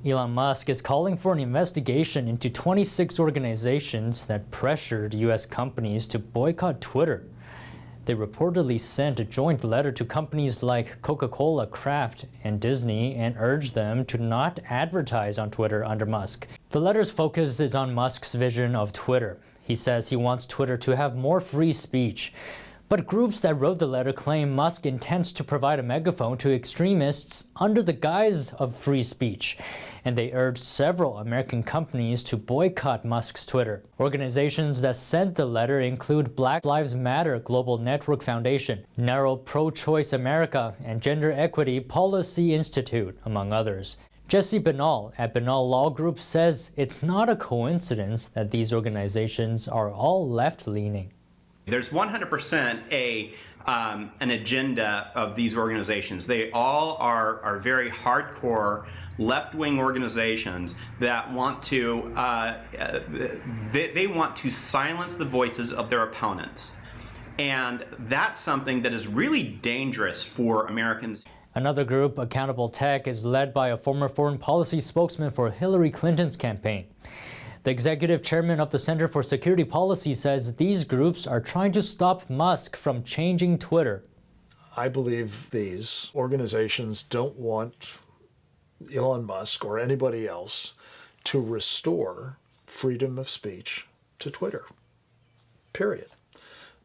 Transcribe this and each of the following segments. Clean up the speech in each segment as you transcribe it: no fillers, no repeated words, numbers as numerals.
Elon Musk is calling for an investigation into 26 organizations that pressured U.S. companies to boycott Twitter. They reportedly sent a joint letter to companies like Coca-Cola, Kraft, and Disney and urged them to not advertise on Twitter under Musk. The letter's focus is on Musk's vision of Twitter. He says he wants Twitter to have more free speech. But groups that wrote the letter claim Musk intends to provide a megaphone to extremists under the guise of free speech, and they urged several American companies to boycott Musk's Twitter. Organizations that sent the letter include Black Lives Matter Global Network Foundation, Narrow Pro-Choice America, and Gender Equity Policy Institute, among others. Jesse Benall at Benall Law Group says it's not a coincidence that these organizations are all left-leaning. There's 100% an agenda of these organizations. They all are very hardcore left-wing organizations that want to they want to silence the voices of their opponents, and that's something that is really dangerous for Americans. Another group, Accountable Tech, is led by a former foreign policy spokesman for Hillary Clinton's campaign. The executive chairman of the Center for Security Policy says these groups are trying to stop Musk from changing Twitter. I believe these organizations don't want Elon Musk or anybody else to restore freedom of speech to Twitter, period.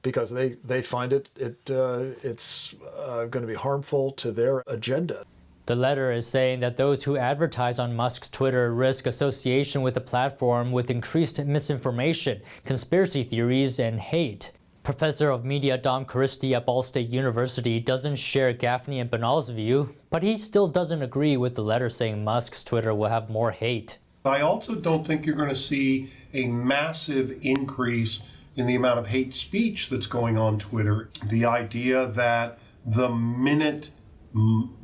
Because they find it's going to be harmful to their agenda. The letter is saying that those who advertise on Musk's Twitter risk association with the platform with increased misinformation, conspiracy theories, and hate. Professor of Media Dom Christie at Ball State University doesn't share Gaffney and Benall's view, but he still doesn't agree with the letter saying Musk's Twitter will have more hate. I also don't think you're going to see a massive increase in the amount of hate speech that's going on Twitter. The idea that the minute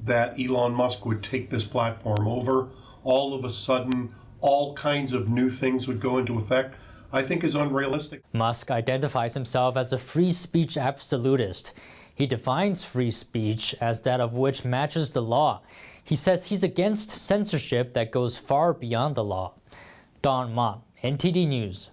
that Elon Musk would take this platform over, all of a sudden, all kinds of new things would go into effect, I think is unrealistic. Musk identifies himself as a free speech absolutist. He defines free speech as that of which matches the law. He says he's against censorship that goes far beyond the law. Don Ma, NTD News.